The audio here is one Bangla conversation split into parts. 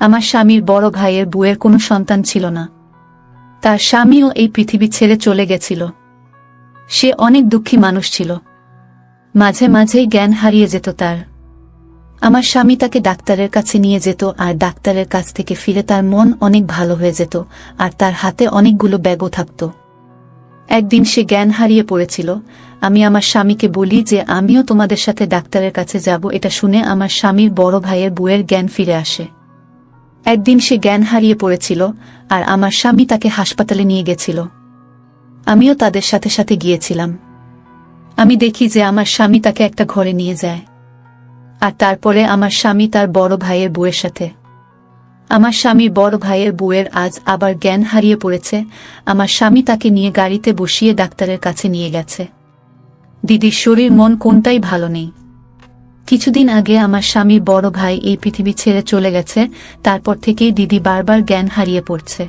আমার স্বামীর বড় ভাইয়ের বউয়ের কোনো সন্তান ছিল না। তার স্বামীও এই পৃথিবী ছেড়ে চলে গেছিল। সে অনেক দুঃখী মানুষ ছিল। মাঝে মাঝেই জ্ঞান হারিয়ে যেত তার। আমার স্বামী তাকে ডাক্তারের কাছে নিয়ে যেত, আর ডাক্তারের কাছ থেকে ফিরে তার মন অনেক ভালো হয়ে যেত, আর তার হাতে অনেকগুলো ব্যাগও থাকত। একদিন সে জ্ঞান হারিয়ে পড়েছিল। আমি আমার স্বামীকে বলি যে আমিও তোমাদের সাথে ডাক্তারের কাছে যাব। এটা শুনে আমার স্বামীর বড় ভাইয়ের বউয়ের জ্ঞান ফিরে আসে। একদিন সে জ্ঞান হারিয়ে পড়েছিল, আর আমার স্বামী তাকে হাসপাতালে নিয়ে গেছিল। আমিও তাদের সাথে সাথে গিয়েছিলাম। আমি দেখি যে আমার স্বামী তাকে একটা ঘরে নিয়ে যায়, আর তারপরে আমার স্বামী তার বড় ভাইয়ের বউয়ের সাথে। আমার স্বামীর বড় ভাইয়ের বউয়ের আজ আবার জ্ঞান হারিয়ে পড়েছে। আমার স্বামী তাকে নিয়ে গাড়িতে বসিয়ে ডাক্তারের কাছে নিয়ে গেছে। দিদির শরীর মন কোনটাই ভালো নেই। কিছুদিন আগে আমার স্বামীর বড় ভাই এই পৃথিবী ছেড়ে চলে গেছে। তারপর থেকেই দিদি বারবার জ্ঞান হারিয়ে পড়ছে।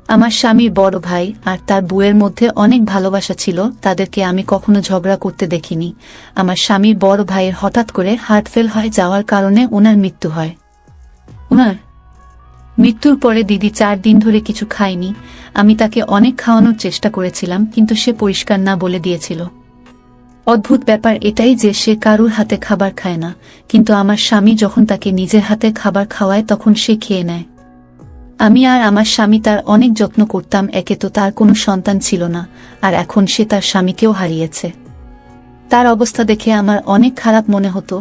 আমার স্বামীর বড় ভাই আর তার বউয়ের মধ্যে অনেক ভালোবাসা ছিল। তাদেরকে আমি কখনো ঝগড়া করতে দেখিনি। আমার স্বামীর বড় ভাইয়ের হঠাৎ করে হার্ট ফেল হয়ে যাওয়ার কারণে ওনার মৃত্যু হয়। ওনার মৃত্যুর পরে দিদি 4 দিন ধরে কিছু খায়নি। আমি তাকে অনেক খাওয়ানোর চেষ্টা করেছিলাম, কিন্তু সে পরিষ্কার না বলে দিয়েছিল। অদ্ভুত ব্যাপার এটাই যে সে কারুর হাতে খাবার খায় না, কিন্তু আমার স্বামী যখন তাকে নিজের হাতে খাবার খাওয়ায় তখন সে খেয়ে নেয়। আমি আর আমার স্বামী তার অনেক যত্ন করতাম। একে তো তার কোনো সন্তান ছিল না, আর এখন সে তার স্বামীকেও হারিয়েছে। তার অবস্থা দেখে আমার অনেক খারাপ মনে হতো।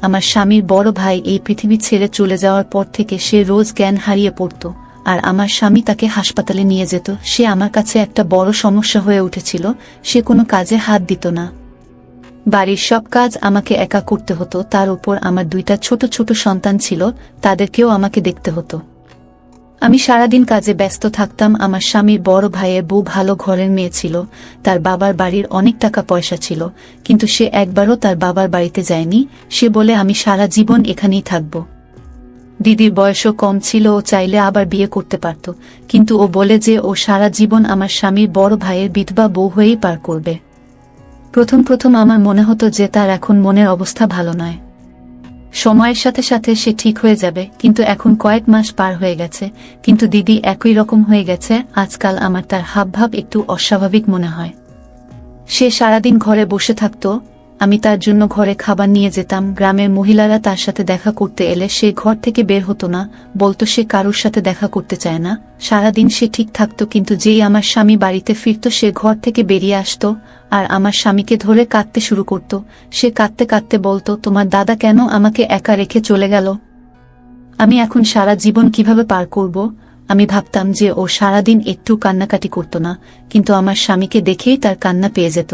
আমার স্বামীর বড় ভাই এই পৃথিবী ছেড়ে চলে যাওয়ার পর থেকে সে রোজ জ্ঞান হারিয়ে পড়ত, আর আমার স্বামী তাকে হাসপাতালে নিয়ে যেত। সে আমার কাছে একটা বড় সমস্যা হয়ে উঠেছিল। সে কোনো কাজে হাত দিত না। বাড়ির সব কাজ আমাকে একা করতে হতো। তার উপর আমার 2টা ছোট ছোট সন্তান ছিল, তাদেরকেও আমাকে দেখতে হতো। আমি সারাদিন কাজে ব্যস্ত থাকতাম। আমার স্বামীর বড় ভাইয়ের বউ ভালো ঘরের মেয়ে ছিল। তার বাবার বাড়ির অনেক টাকা পয়সা ছিল, কিন্তু সে একবারও তার বাবার বাড়িতে যায়নি। সে বলে আমি সারা জীবন এখানেই থাকব। দিদির বয়সও কম ছিল, ও চাইলে আবার বিয়ে করতে পারত, কিন্তু ও বলে যে ও সারা জীবন আমার স্বামীর বড় ভাইয়ের বিধবা বউ হয়েই পার করবে। প্রথম প্রথম আমার মনে হতো যে তার এখন মনের অবস্থা ভালো নয়। সময়ের সাথে সাথে সে ঠিক হয়ে যাবে, কিন্তু এখন কয়েক মাস পার হয়ে গেছে, কিন্তু দিদি একই রকম হয়ে গেছে। আজকাল আমার তার হাবভাব একটু অস্বাভাবিক মনে হয়। সে সারাদিন ঘরে বসে থাকত। আমি তার জন্য ঘরে খাবার নিয়ে যেতাম। গ্রামের মহিলারা তার সাথে দেখা করতে এলে সে ঘর থেকে বের হতো না, বলতো সে কারুর সাথে দেখা করতে চায় না। সারাদিন সে ঠিক থাকত, কিন্তু যেই আমার স্বামী বাড়িতে ফিরত সে ঘর থেকে বেরিয়ে আসতো, আর আমার স্বামীকে ধরে কাঁদতে শুরু করত। সে কাঁদতে কাঁদতে বলতো, তোমার দাদা কেন আমাকে একা রেখে চলে গেল? আমি এখন সারা জীবন কিভাবে পার করব? আমি ভাবতাম যে ও সারাদিন একটু কান্নাকাটি করত না, কিন্তু আমার স্বামীকে দেখেই তার কান্না পেয়ে যেত।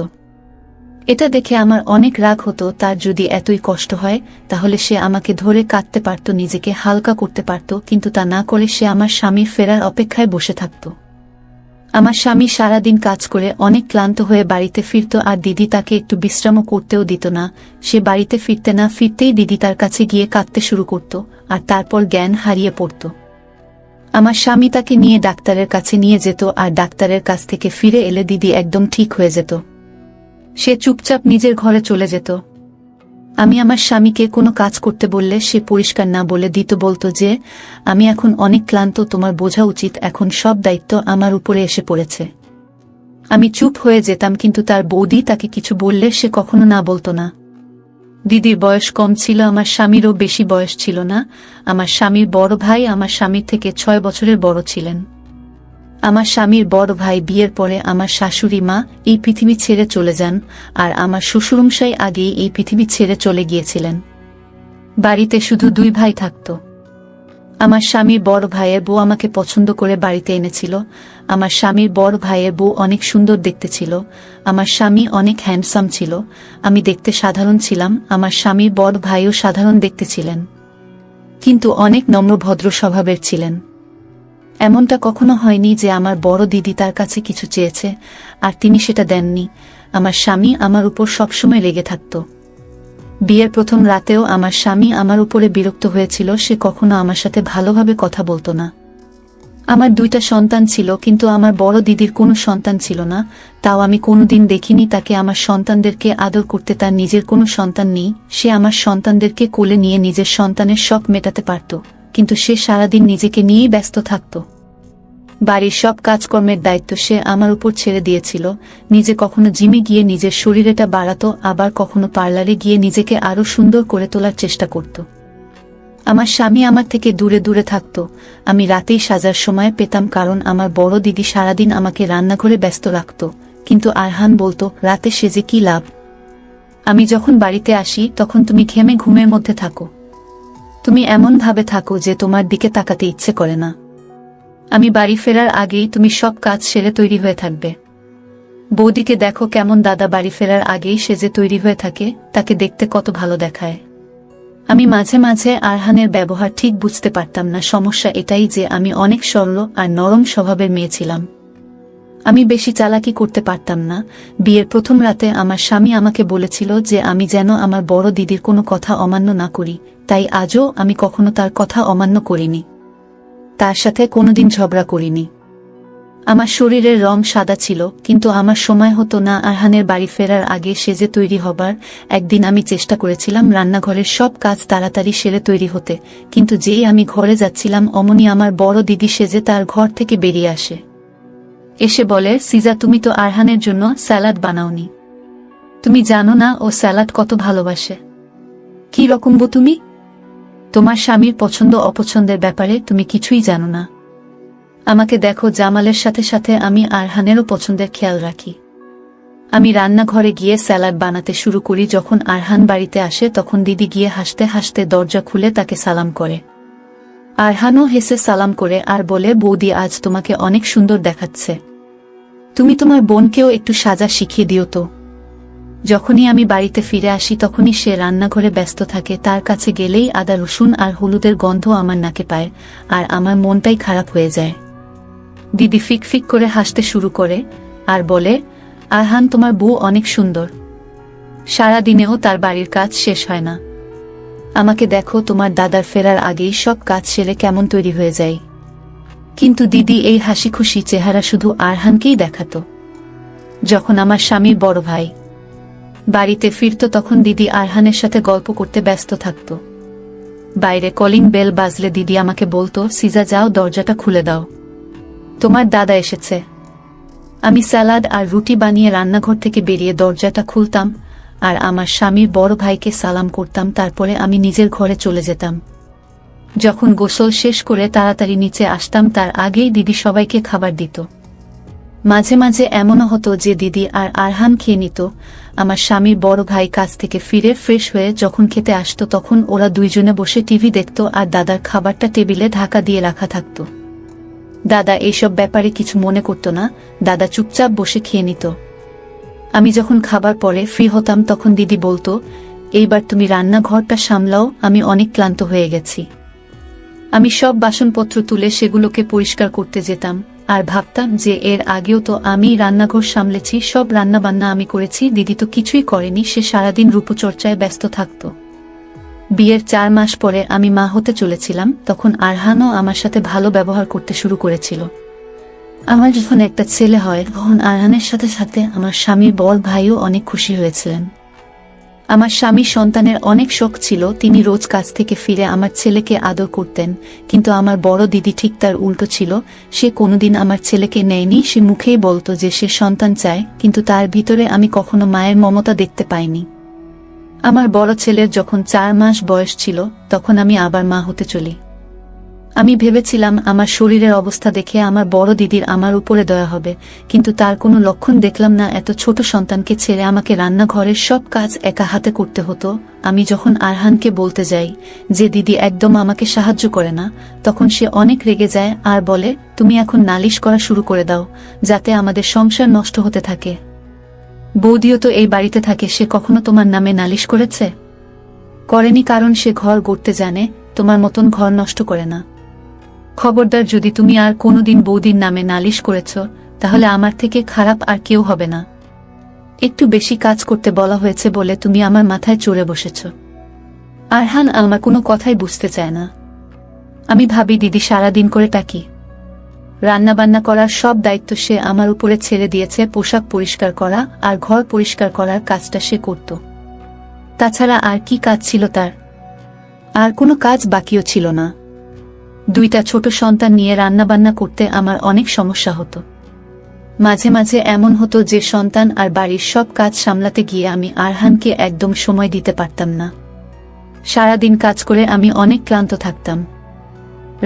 এটা দেখে আমার অনেক রাগ হতো। তার যদি এতই কষ্ট হয় তাহলে সে আমাকে ধরে কাঁদতে পারত, নিজেকে হালকা করতে পারত, কিন্তু তা না করে সে আমার স্বামীর ফেরার অপেক্ষায় বসে থাকত। আমার স্বামী সারাদিন কাজ করে অনেক ক্লান্ত হয়ে বাড়িতে ফিরত, আর দিদি তাকে একটু বিশ্রামও করতেও দিত না। সে বাড়িতে ফিরতে না ফিরতেই দিদি তার কাছে গিয়ে কাঁদতে শুরু করত, আর তারপর জ্ঞান হারিয়ে পড়ত। আমার স্বামী তাকে নিয়ে ডাক্তারের কাছে নিয়ে যেত, আর ডাক্তারের কাছ থেকে ফিরে এলে দিদি একদম ঠিক হয়ে যেত। সে চুপচাপ নিজের ঘরে চলে যেত। আমি আমার স্বামীকে কোনো কাজ করতে বললে সে পরিষ্কার না বলে দিত, বলতো যে আমি এখন অনেক ক্লান্ত, তোমার বোঝা উচিত, এখন সব দায়িত্ব আমার উপরে এসে পড়েছে। আমি চুপ হয়ে যেতাম, কিন্তু তার বৌদি তাকে কিছু বললে সে কখনো না বলতো না। দিদির বয়স কম ছিল, আমার স্বামীরও বেশি বয়স ছিল না। আমার স্বামীর বড় ভাই আমার স্বামীর থেকে 6 বছরের বড় ছিলেন। আমার স্বামীর বড় ভাই বিয়ের পরে আমার শাশুড়ি মা এই পৃথিবী ছেড়ে চলে যান, আর আমার শ্বশুরমশাই আগেই এই পৃথিবী ছেড়ে চলে গিয়েছিলেন। বাড়িতে শুধু 2 ভাই থাকত। আমার স্বামীর বড় ভাইয়ের বউ আমাকে পছন্দ করে বাড়িতে এনেছিল। আমার স্বামীর বড় ভাইয়ের বউ অনেক সুন্দর দেখতে ছিল। আমার স্বামী অনেক হ্যান্ডসাম ছিল। আমি দেখতে সাধারণ ছিলাম। আমার স্বামীর বড় ভাইও সাধারণ দেখতে ছিলেন, কিন্তু অনেক নম্র ভদ্র স্বভাবের ছিলেন। এমনটা কখনো হয়নি যে আমার বড় দিদি তার কাছে কিছু চেয়েছে আর তিনি সেটা দেননি। আমার স্বামী আমার উপর সবসময় রেগে থাকত। বিয়ের প্রথম রাতেও আমার স্বামী আমার উপরে বিরক্ত হয়েছিল। সে কখনো আমার সাথে ভালোভাবে কথা বলতো না। আমার 2টা সন্তান ছিল, কিন্তু আমার বড় দিদির কোনো সন্তান ছিল না। তাও আমি কোনোদিন দেখিনি তাকে আমার সন্তানদেরকে আদর করতে। তার নিজের কোনো সন্তান নেই। সে আমার সন্তানদেরকে কোলে নিয়ে নিজের সন্তানের শখ মেটাতে পারত, কিন্তু সে সারাদিন নিজেকে নিয়েই ব্যস্ত থাকত। বাড়ির সব কাজকর্মের দায়িত্ব সে আমার উপর ছেড়ে দিয়েছিল। নিজে কখনো জিমে গিয়ে নিজের শরীরটা বাড়াতো, আবার কখনো পার্লারে গিয়ে নিজেকে আরো সুন্দর করে তোলার চেষ্টা করত। আমার স্বামী আমার থেকে দূরে দূরে থাকত। আমি রাতেই সাজার সময় পেতাম, কারণ আমার বড় দিদি সারাদিন আমাকে রান্নাঘরে ব্যস্ত রাখত। কিন্তু আরহান বলতো, রাতে সেজে কি লাভ? আমি যখন বাড়িতে আসি তখন তুমি ঘেমে ঘুমের মধ্যে থাকো। তুমি এমন ভাবে থাকো যে তোমার দিকে তাকাতে ইচ্ছে করে না। আমি বাড়ি ফেরার আগেই তুমি সব কাজ সেরে তৈরি হয়ে থাকবে। বৌদিকে দেখো কেমন, দাদা বাড়ি ফেরার আগেই সেজে তৈরি হয়ে থাকে, তাকে দেখতে কত ভালো দেখায়। আমি মাঝে মাঝে আরহানের ব্যবহার ঠিক বুঝতে পারতাম না। সমস্যা এটাই যে আমি অনেক সরল আর নরম স্বভাবের মেয়ে ছিলাম। আমি বেশি চালাকি করতে পারতাম না। বিয়ের প্রথম রাতে আমার স্বামী আমাকে বলেছিল যে আমি যেন আমার বড় দিদির কোনো কথা অমান্য না করি, তাই আজও আমি কখনো তার কথা অমান্য করিনি। তার সাথে কোনোদিন ঝগড়া করিনি। আমার শরীরের রং সাদা ছিল, কিন্তু আমার সময় হতো না আরহানের বাড়ি ফেরার আগে সেজে তৈরি হবার। একদিন আমি চেষ্টা করেছিলাম রান্নাঘরের সব কাজ তাড়াতাড়ি সেরে তৈরি হতে, কিন্তু যেই আমি ঘরে যাচ্ছিলাম অমনি আমার বড় দিদি সেজে তার ঘর থেকে বেরিয়ে আসে। এসে বলে, সিজা, তুমি তো আরহানের জন্য স্যালাড বানাওনি। তুমি জানো না ও স্যালাড কত ভালোবাসে? কি রকম বউ তুমি? তোমার স্বামীর পছন্দ অপছন্দের ব্যাপারে তুমি কিছুই জানো না। আমাকে দেখো, জামালের সাথে সাথে আমি আরহানেরও পছন্দের খেয়াল রাখি। আমি রান্নাঘরে গিয়ে স্যালাড বানাতে শুরু করি। যখন আরহান বাড়িতে আসে তখন দিদি গিয়ে হাসতে হাসতে দরজা খুলে তাকে সালাম করে। আরহানও হেসে সালাম করে আর বলে, বৌদি, আজ তোমাকে অনেক সুন্দর দেখাচ্ছে। তুমি তোমার বোনকেও একটু সাজা শিখিয়ে দিও তো। যখনই আমি বাড়িতে ফিরে আসি তখনই সে রান্নাঘরে ব্যস্ত থাকে। তার কাছে গেলেই আদা রসুন আর হলুদের গন্ধ আমার নাকে পায়, আর আমার মনটাই খারাপ হয়ে যায়। দিদি ফিক ফিক করে হাসতে শুরু করে আর বলে, আরহান, তোমার বউ অনেক সুন্দর। সারা দিনেও তার বাড়ির কাজ শেষ হয় না। আমাকে দেখো, তোমার দাদার ফেরার আগেই সব কাজ সেরে কেমন তৈরি হয়ে যায়। কিন্তু দিদি এই হাসি খুশি চেহারা শুধু আরহানকেই দেখাতো। যখন আমার স্বামীর বড় ভাই বাড়িতে ফিরত তখন দিদি আরহানের সাথে গল্প করতে ব্যস্ত থাকত। বাইরে কলিং বেল বাজলে দিদি আমাকে বলতো, সিজা, যাও, দরজাটা খুলে দাও, তোমার দাদা এসেছে। আমি স্যালাড আর রুটি বানিয়ে রান্নাঘর থেকে বেরিয়ে দরজাটা খুলতাম আর আমার স্বামীর বড় ভাইকে সালাম করতাম। তারপরে আমি নিজের ঘরে চলে যেতাম। যখন গোসল শেষ করে তাড়াতাড়ি নিচে আসতাম তার আগেই দিদি সবাইকে খাবার দিত। মাঝে মাঝে এমনও হতো যে দিদি আর আরহান খেয়ে নিত। আমার স্বামীর বড় ভাই কাজ থেকে ফিরে ফ্রেশ হয়ে যখন খেতে আসতো তখন ওরা দুইজনে বসে টিভি দেখত আর দাদার খাবারটা টেবিলে ঢাকা দিয়ে রাখা থাকত। দাদা এইসব ব্যাপারে কিছু মনে করত না। দাদা চুপচাপ বসে খেয়ে নিত। আমি যখন খাবার পরে ফ্রি হতাম তখন দিদি বলতো, এইবার তুমি রান্নাঘরটা সামলাও, আমি অনেক ক্লান্ত হয়ে গেছি। আমি সব বাসনপত্র তুলে সেগুলোকে পরিষ্কার করতে যেতাম আর ভাবতাম যে এর আগেও তো আমি রান্নাঘর সামলেছি, সব রান্নাবান্না আমি করেছি, দিদি তো কিছুই করেনি। সে সারাদিন রূপচর্চায় ব্যস্ত থাকত। বিয়ের 4 মাস পরে আমি মা হতে চলেছিলাম। তখন আরহানও আমার সাথে ভালো ব্যবহার করতে শুরু করেছিল। আমার যখন একটা ছেলে হয় তখন আরহানের সাথে সাথে আমার স্বামীর বড় ভাইও অনেক খুশি হয়েছিলেন। আমার স্বামী সন্তানের অনেক শখ ছিল। তিনি রোজ কাজ থেকে ফিরে আমার ছেলেকে আদর করতেন, কিন্তু আমার বড় দিদি ঠিক তার উল্টো ছিল। সে কোনোদিন আমার ছেলেকে নেয়নি। সে মুখেই বলতো যে সে সন্তান চায়, কিন্তু তার ভিতরে আমি কখনো মায়ের মমতা দেখতে পাইনি। আমার বড় ছেলের যখন 4 মাস বয়স ছিল তখন আমি আবার মা হতে চলি। আমি ভেবেছিলাম আমার শরীরের অবস্থা দেখে আমার বড় দিদির আমার উপরে দয়া হবে, কিন্তু তার কোনো লক্ষণ দেখলাম না। এত ছোট সন্তানকে ছেড়ে আমাকে রান্নাঘরের সব কাজ একা হাতে করতে হতো। আমি যখন আরহানকে বলতে যাই যে দিদি একদম আমাকে সাহায্য করে না, তখন সে অনেক রেগে যায় আর বলে, তুমি এখন নালিশ করা শুরু করে দাও, যাতে আমাদের সংসার নষ্ট হতে থাকে। বৌদিও তো এই বাড়িতে থাকে, সে কখনো তোমার নামে নালিশ করেছে? করেনি, কারণ সে ঘর গড়তে জানে, তোমার মতন ঘর নষ্ট করে না। খবরদার, যদি তুমি আর কোনোদিন বৌদির নামে নালিশ করেছ তাহলে আমার থেকে খারাপ আর কেউ হবে না। একটু বেশি কাজ করতে বলা হয়েছে বলে তুমি আমার মাথায় চড়ে বসেছ। আরহান আমার কোনো কথাই বুঝতে চায় না। আমি ভাবি দিদি সারাদিন করে টাকি। রান্নাবান্না করার সব দায়িত্ব সে আমার উপরে ছেড়ে দিয়েছে। পোশাক পরিষ্কার করা আর ঘর পরিষ্কার করার কাজটা সে করত। তাছাড়া আর কি কাজ ছিল তার? আর কোনো কাজ বাকিও ছিল না। দুইটা ছোট সন্তান নিয়ে রান্নাবান্না করতে আমার অনেক সমস্যা হতো। মাঝে মাঝে এমন হতো যে সন্তান আর বাড়ির সব কাজ সামলাতে গিয়ে আমি আরহানকে একদম সময় দিতে পারতাম না। সারাদিন কাজ করে আমি অনেক ক্লান্ত থাকতাম।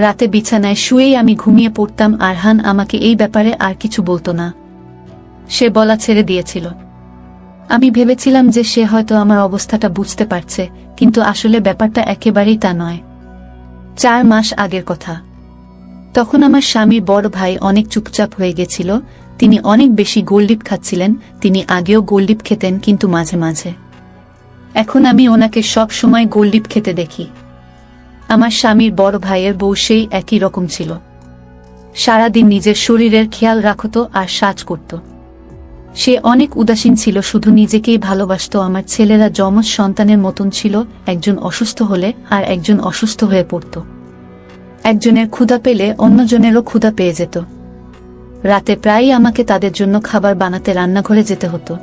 রাতে বিছানায় শুয়েই আমি ঘুমিয়ে পড়তাম। আরহান আমাকে এই ব্যাপারে আর কিছু বলতো না। সে বলা ছেড়ে দিয়েছিল। আমি ভেবেছিলাম যে সে হয়তো আমার অবস্থাটা বুঝতে পারছে, কিন্তু আসলে ব্যাপারটা একেবারেই তা নয়। 4 মাস আগের কথা। তখন আমার স্বামীর বড় ভাই অনেক চুপচাপ হয়ে গেছিল। তিনি অনেক বেশি গোলডিপ খাচ্ছিলেন। তিনি আগেও গোলডিপ খেতেন, কিন্তু মাঝে মাঝে। এখন আমি ওনাকে সব সময় গোলডিপ খেতে দেখি। আমার স্বামীর বড় ভাইয়ের বউ সেই একই রকম ছিল। সারাদিন নিজের শরীরের খেয়াল রাখত আর সাজ করত। সে অনেক উদাসীন ছিল, শুধু নিজেকেই ভালোবাসত। আমার ছেলেরা যমজ সন্তানের মতন ছিল। একজন অসুস্থ হলে আর একজন অসুস্থ হয়ে পড়ত। একজনের ক্ষুধা পেলে অন্যজনেরও ক্ষুধা পেয়ে যেত। রাতে প্রায়ই আমাকে তাদের জন্য খাবার বানাতে রান্নাঘরে যেতে হতো।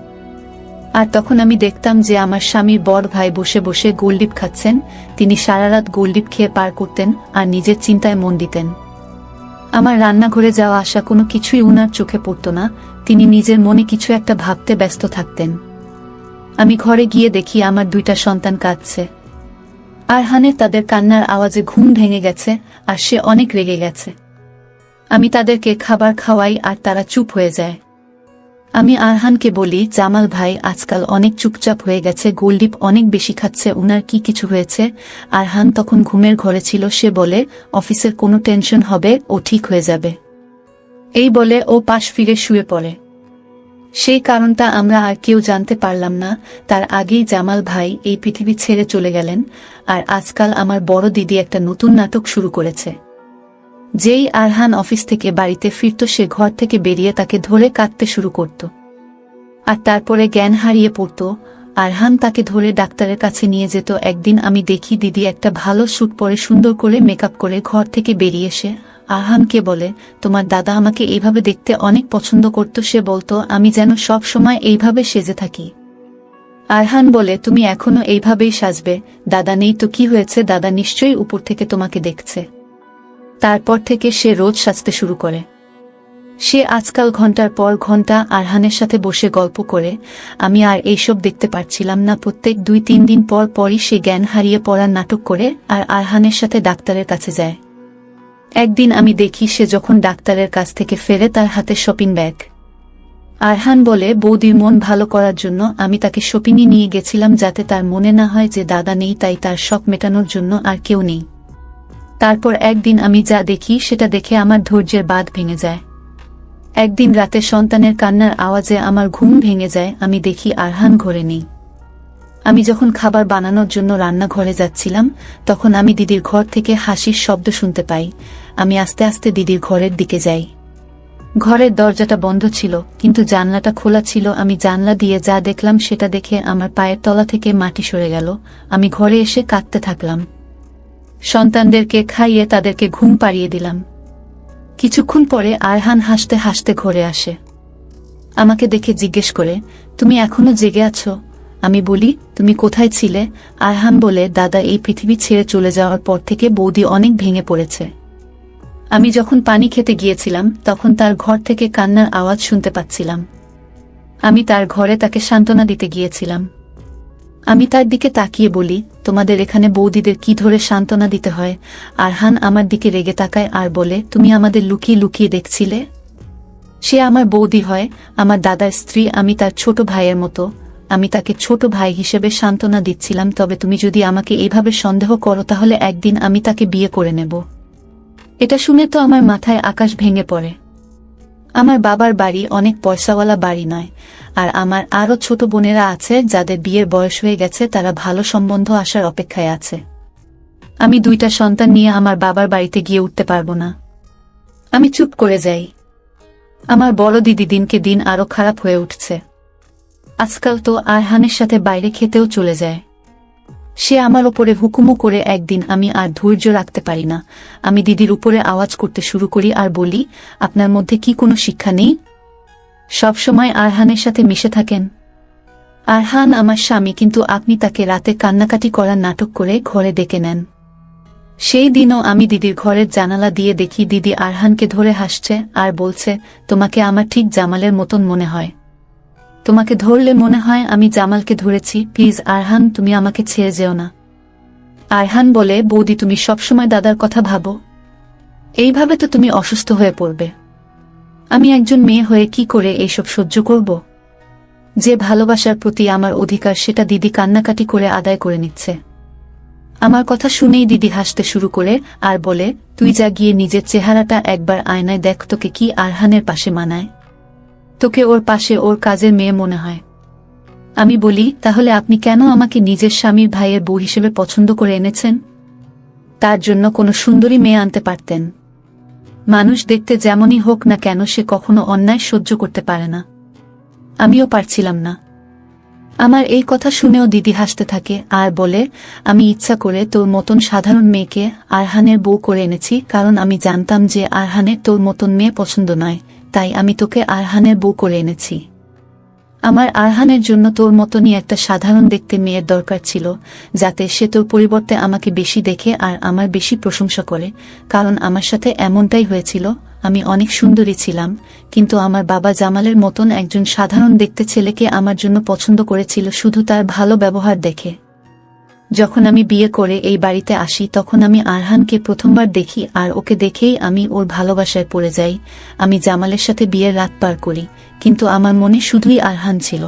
আর তখন আমি দেখতাম যে আমার স্বামীর বড় ভাই বসে বসে গোলডিপ খাচ্ছেন। তিনি সারা রাত গোলডিপ খেয়ে পার করতেন আর নিজের চিন্তায় মন দিতেন। আমার রান্নাঘরে যাওয়া আসা কোনো কিছুই উনার চোখে পড়ত না। তিনি নিজের মনে কিছু একটা ভাবতে ব্যস্ত থাকতেন। আমি ঘরে গিয়ে দেখি আমার 2টা সন্তান কাঁদছে। আরহানের তাদের কান্নার আওয়াজে ঘুম ভেঙে গেছে আর সে অনেক রেগে গেছে। আমি তাদেরকে খাবার খাওয়াই আর তারা চুপ হয়ে যায়। আমি আরহানকে বলি, জামাল ভাই আজকাল অনেক চুপচাপ হয়ে গেছে, গোলডিপ অনেক বেশি খাচ্ছে, উনার কি কিছু হয়েছে? আরহান তখন ঘুমের ঘরে ছিল। সে বলে, অফিসের কোনো টেনশন হবে, ও ঠিক হয়ে যাবে। এই বলে ও পাশ ফিরে শুয়ে পড়ে। সেই কারণটা আমরা আর কেউ জানতে পারলাম না। তার আগেই জামাল ভাই এই পৃথিবী ছেড়ে চলে গেলেন। আর আজকাল আমার বড় দিদি একটা নতুন নাটক শুরু করেছে। যেই আরহান অফিস থেকে বাড়িতে ফিরত, সে ঘর থেকে বেরিয়ে তাকে ধরে কাঁদতে শুরু করত। আর তারপরে জ্ঞান হারিয়ে পড়ত। আরহান তাকে ধরে ডাক্তারের কাছে নিয়ে যেত। একদিন আমি দেখি দিদি একটা ভালো স্যুট পরে সুন্দর করে মেকআপ করে ঘর থেকে বেরিয়ে এসে আরহানকে বলে, তোমার দাদা আমাকে এইভাবে দেখতে অনেক পছন্দ করত। সে বলতো আমি যেন সব সময় এইভাবে সেজে থাকি। আরহান বলে, তুমি এখনো এইভাবেই সাজবে। দাদা নেই তো কি হয়েছে, দাদা নিশ্চয়ই উপর থেকে তোমাকে দেখছে। তারপর থেকে সে রোজ সাজতে শুরু করে। সে আজকাল ঘন্টার পর ঘন্টা আরহানের সাথে বসে গল্প করে। আমি আর এইসব দেখতে পারছিলাম না। প্রত্যেক 2-3 দিন পর পরই সে জ্ঞান হারিয়ে পড়ার নাটক করে আর আরহানের সাথে ডাক্তারের কাছে যায়। একদিন আমি দেখি সে যখন ডাক্তারের কাছ থেকে ফেরে, তার হাতে শপিং ব্যাগ। আরহান বলে, বৌদির মন ভালো করার জন্য আমি তাকে শপিংয়ে নিয়ে গেছিলাম, যাতে তার মনে না হয় যে দাদা নেই, তাই তার শখ মেটানোর জন্য আর কেউ নেই। তারপর একদিন আমি যা দেখি সেটা দেখে আমার ধৈর্যের বাঁধ ভেঙে যায়। একদিন রাতে সন্তানের কান্নার আওয়াজে আমার ঘুম ভেঙে যায়। আমি দেখি আরহান ঘরে নেই। আমি যখন খাবার বানানোর জন্য রান্নাঘরে যাচ্ছিলাম, তখন আমি দিদির ঘর থেকে হাসির শব্দ শুনতে পাই। আমি আস্তে আস্তে দিদির ঘরের দিকে যাই। ঘরের দরজাটা বন্ধ ছিল, কিন্তু জানলাটা খোলা ছিল। আমি জানলা দিয়ে যা দেখলাম সেটা দেখে আমার পায়ের তলা থেকে মাটি সরে গেল। আমি ঘরে এসে কাঁদতে থাকলাম। সন্তানদেরকে খাইয়ে তাদেরকে ঘুম পাড়িয়ে দিলাম। কিছুক্ষণ পরে আরহান হাসতে হাসতে ঘরে আসে। আমাকে দেখে জিজ্ঞেস করে, তুমি এখনো জেগে আছো? আমি বলি, তুমি কোথায় ছিলে? আরহান বলে, দাদা এই পৃথিবী ছেড়ে চলে যাওয়ার পর থেকে বৌদি অনেক ভেঙে পড়েছে। আমি যখন পানি খেতে গিয়েছিলাম, তখন তার ঘর থেকে কান্নার আওয়াজ শুনতে পাচ্ছিলাম। আমি তার ঘরে তাকে সান্ত্বনা দিতে গিয়েছিলাম। আমি তার দিকে তাকিয়ে বলি, তোমাদের এখানে বৌদিদের কি ধরে সান্ত্বনা দিতে হয়? আরহান আমার দিকে রেগে তাকায় আর বলে, তুমি আমাদের লুকিয়ে লুকিয়ে দেখছিলে? সে আমার বৌদি হয়, আমার দাদার স্ত্রী। আমি তার ছোট ভাইয়ের মতো। আমি তাকে ছোট ভাই হিসেবে সান্ত্বনা দিচ্ছিলাম। তবে তুমি যদি আমাকে এইভাবে সন্দেহ করো, তাহলে একদিন আমি তাকে বিয়ে করে নেব। এটা শুনে তো আমার মাথায় আকাশ ভেঙে পড়ে। আমার বাবার বাড়ি অনেক পয়সাওয়ালা বাড়ি নয়, আর আমার আরও ছোট বোনেরা আছে যাদের বিয়ের বয়স হয়ে গেছে। তারা ভালো সম্বন্ধ আসার অপেক্ষায় আছে। আমি 2টা সন্তান নিয়ে আমার বাবার বাড়িতে গিয়ে উঠতে পারবো না। আমি চুপ করে যাই। আমার বড় দিদি দিনকে দিন আরো খারাপ হয়ে উঠছে। আজকাল তো আরহানের সাথে বাইরে খেতেও চলে যায়। সে আমার ওপরে হুকুমও করে। একদিন আমি আর ধৈর্য রাখতে পারি না। আমি দিদির উপরে আওয়াজ করতে শুরু করি আর বলি, আপনার মধ্যে কি কোনো শিক্ষা নেই? সবসময় আরহানের সাথে মিশে থাকেন। আরহান আমার স্বামী, কিন্তু আপনি তাকে রাতে কান্নাকাটি করার নাটক করে ঘরে ডেকে নেন। সেই দিনও আমি দিদির ঘরের জানালা দিয়ে দেখি দিদি আরহানকে ধরে হাসছে আর বলছে, তোমাকে আমার ঠিক জামালের মতন মনে হয়। তোমাকে ধরলে মনে হয় আমি জামালকে ধরেছি। প্লিজ আরহান, তুমি আমাকে ছেড়ে যেও না। আরহান বলে, বৌদি তুমি সবসময় দাদার কথা ভাবো, এইভাবে তো তুমি অসুস্থ হয়ে পড়বে। আমি একজন মেয়ে হয়ে কি করে এইসব সহ্য করব? যে ভালোবাসার প্রতি আমার অধিকার সেটা দিদি কান্নাকাটি করে আদায় করে নিচ্ছে। আমার কথা শুনেই দিদি হাসতে শুরু করে আর বলে, তুই যা গিয়ে নিজের চেহারাটা একবার আয়নায় দেখ, তোকে কি আরহানের পাশে মানায়? তোকে ওর পাশে ওর কাজের মেয়ে মনে হয়। আমি বলি, তাহলে আপনি কেন আমাকে নিজের স্বামীর ভাইয়ের বউ হিসেবে পছন্দ করে এনেছেন? তার জন্য কোনো সুন্দরী মেয়ে আনতে পারতেন। মানুষ দেখতে যেমনই হোক না কেন সে কখনো অন্যায় সহ্য করতে পারে না। আমিও পারছিলাম না। আমার এই কথা শুনেও দিদি হাসতে থাকে আর বলে, আমি ইচ্ছা করে তোর মতন সাধারণ মেয়েকে আরহানের বউ করে এনেছি, কারণ আমি জানতাম যে আরহানের তোর মতন মেয়ে পছন্দ নয়, তাই আমি তোকে আরহানের বউ করে এনেছি। আমার আরহানের জন্য তোর মতনই একটা সাধারণ দেখতে মেয়ের দরকার ছিল, যাতে সে তোর পরিবর্তে আমাকে বেশি দেখে আর আমার বেশি প্রশংসা করে, কারণ আমার সাথে এমনটাই হয়েছিল। আমি অনেক সুন্দরী ছিলাম, কিন্তু আমার বাবা জামালের মতন একজন সাধারণ দেখতে ছেলেকে আমার জন্য পছন্দ করেছিল শুধু তার ভালো ব্যবহার দেখে। যখন আমি বিয়ে করে এই বাড়িতে আসি তখন আমি আরহানকে প্রথমবার দেখি আর ওকে দেখেই আমি ওর ভালোবাসায় পড়ে যাই। আমি জামালের সাথে বিয়ের রাত পার করি, কিন্তু আমার মনে শুধুই আরহান ছিল।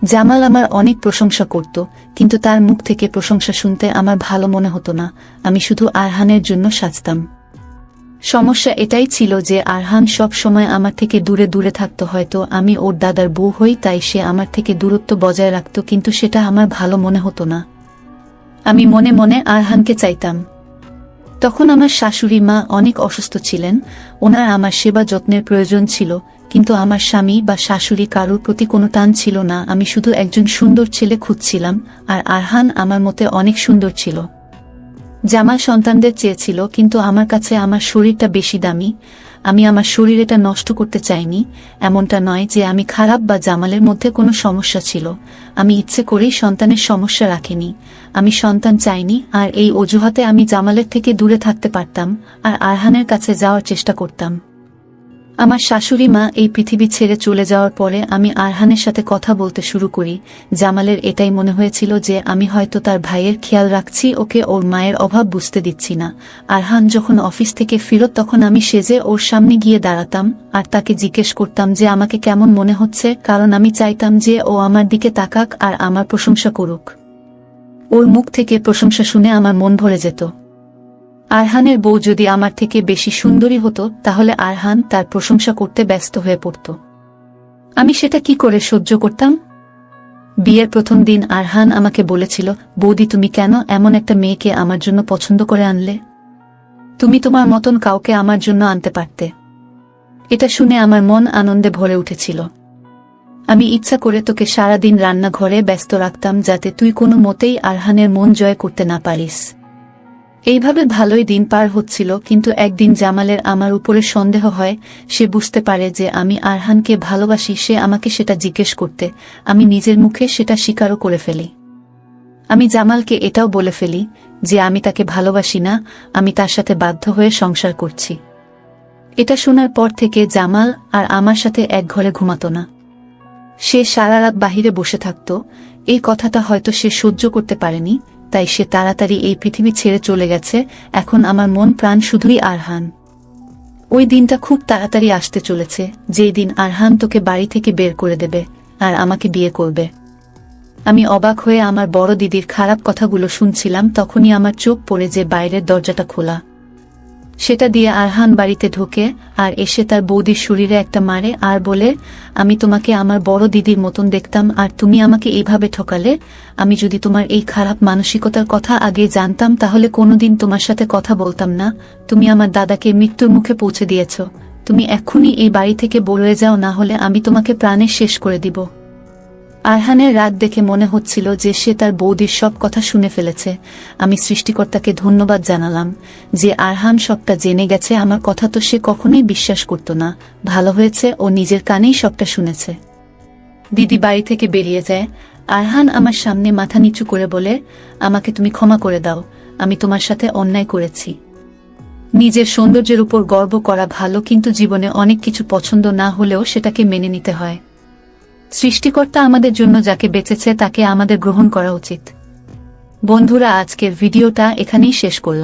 জামাল আমার অনেক প্রশংসা করত, কিন্তু তার মুখ থেকে প্রশংসা শুনতে আমার ভালো মনে হতো না। আমি শুধু আরহানের জন্য সাজতাম। সমস্যা এটাই ছিল যে আরহান সব সময় আমার থেকে দূরে দূরে থাকত। হয়তো আমি ওর দাদার বউ হই তাই সে আমার থেকে দূরত্ব বজায় রাখত, কিন্তু সেটা আমার ভালো মনে হতো না। আমি মনে মনে আরহানকে চাইতাম। তখন আমার শাশুড়ি মা অনেক অসুস্থ ছিলেন, ওনার আমার সেবা যত্নের প্রয়োজন ছিল, কিন্তু আমার স্বামী বা শাশুড়ি কারোর প্রতি কোনো টান ছিল না। আমি শুধু একজন সুন্দর ছেলে খুঁজছিলাম, আর আরহান আমার মতে অনেক সুন্দর ছিল। জামাল সন্তানদের চেয়েছিল, কিন্তু আমার কাছে আমার শরীরটা বেশি দামি। আমি আমার শরীর এটা নষ্ট করতে চাইনি। এমনটা নয় যে আমি খারাপ বা জামালের মধ্যে কোনো সমস্যা ছিল। আমি ইচ্ছে করেই সন্তানের সমস্যা রাখিনি। আমি সন্তান চাইনি, আর এই অজুহাতে আমি জামালের থেকে দূরে থাকতে পারতাম আর আরহানের কাছে যাওয়ার চেষ্টা করতাম। আমার শাশুড়ি মা এই পৃথিবী ছেড়ে চলে যাওয়ার পরে আমি আরহানের সাথে কথা বলতে শুরু করি। জামালের এটাই মনে হয়েছিল যে আমি হয়তো তার ভাইয়ের খেয়াল রাখছি, ওকে ওর মায়ের অভাব বুঝতে দিচ্ছি না। আরহান যখন অফিস থেকে ফিরত তখন আমি সেজে ওর সামনে গিয়ে দাঁড়াতাম আর তাকে জিজ্ঞেস করতাম যে আমাকে কেমন মনে হচ্ছে, কারণ আমি চাইতাম যে ও আমার দিকে তাকাক আর আমার প্রশংসা করুক। ওর মুখ থেকে প্রশংসা শুনে আমার মন ভরে যেত। আরহানের বউ যদি আমার থেকে বেশি সুন্দরী হতো তাহলে আরহান তার প্রশংসা করতে ব্যস্ত হয়ে পড়ত। আমি সেটা কি করে সহ্য করতাম? বিয়ের প্রথম দিন আরহান আমাকে বলেছিল, বৌদি তুমি কেন এমন একটা মেয়েকে আমার জন্য পছন্দ করে আনলে? তুমি তোমার মতন কাউকে আমার জন্য আনতে পারতে। এটা শুনে আমার মন আনন্দে ভরে উঠেছিল। আমি ইচ্ছা করে তোকে সারাদিন রান্নাঘরে ব্যস্ত রাখতাম যাতে তুই কোনো মতেই আরহানের মন জয় করতে না পারিস। এইভাবে ভালোই দিন পার হচ্ছিল, কিন্তু একদিন জামালের আমার উপরে সন্দেহ হয়। সে বুঝতে পারে যে আমি আরহানকে ভালোবাসি। সে আমাকে সেটা জিজ্ঞেস করতে আমি নিজের মুখে সেটা স্বীকারও করে ফেলি। আমি জামালকে এটাও বলে ফেলি যে আমি তাকে ভালোবাসি না, আমি তার সাথে বাধ্য হয়ে সংসার করছি। এটা শোনার পর থেকে জামাল আর আমার সাথে এক ঘরে ঘুমাতো না। সে সারা রাত বাহিরে বসে থাকত। এই কথাটা হয়তো সে সহ্য করতে পারেনি, তাই সে তাড়াতাড়ি এই পৃথিবী ছেড়ে চলে গেছে। এখন আমার মন প্রাণ শুধুই আরহান। ওই দিনটা খুব তাড়াতাড়ি আসতে চলেছে, যেই দিন আরহান তোকে বাড়ি থেকে বের করে দেবে আর আমাকে বিয়ে করবে। আমি অবাক হয়ে আমার বড় দিদির খারাপ কথাগুলো শুনছিলাম, তখনই আমার চোখ পড়ে যে বাইরের দরজাটা খোলা। সেটা দিয়ে আরহান বাড়িতে ঢোকে আর এসে তার বৌদির শরীরে একটা মারে আর বলে, আমি তোমাকে আমার বড় দিদির মতন দেখতাম আর তুমি আমাকে এইভাবে ঠকালে। আমি যদি তোমার এই খারাপ মানসিকতার কথা আগে জানতাম তাহলে কোনোদিন তোমার সাথে কথা বলতাম না। তুমি আমার দাদাকে মৃত্যুর মুখে পৌঁছে দিয়েছ। তুমি এক্ষুনি এই বাড়ি থেকে বেরিয়ে যাও, না হলে আমি তোমাকে প্রাণে শেষ করে দিব। আরহানের রাগ দেখে মনে হচ্ছিল যে সে তার বৌদির সব কথা শুনে ফেলেছে। আমি সৃষ্টিকর্তাকে ধন্যবাদ জানালাম যে আরহান সবটা জেনে গেছে। আমার কথা তো সে কখনোই বিশ্বাস করত না। ভালো হয়েছে ও নিজের কানেই সবটা শুনেছে। দিদি বাড়ি থেকে বেরিয়ে যায়। আরহান আমার সামনে মাথা নিচু করে বলে, আমাকে তুমি ক্ষমা করে দাও। আমি তোমার সাথে অন্যায় করেছি। নিজের সৌন্দর্যের উপর গর্ব করা ভালো, কিন্তু জীবনে অনেক কিছু পছন্দ না হলেও সেটাকে মেনে নিতে হয়। সৃষ্টিকর্তা আমাদের জন্য যাকে বেঁচেছে তাকে আমাদের গ্রহণ করা উচিত। বন্ধুরা, আজকের ভিডিওটা এখানেই শেষ করলাম।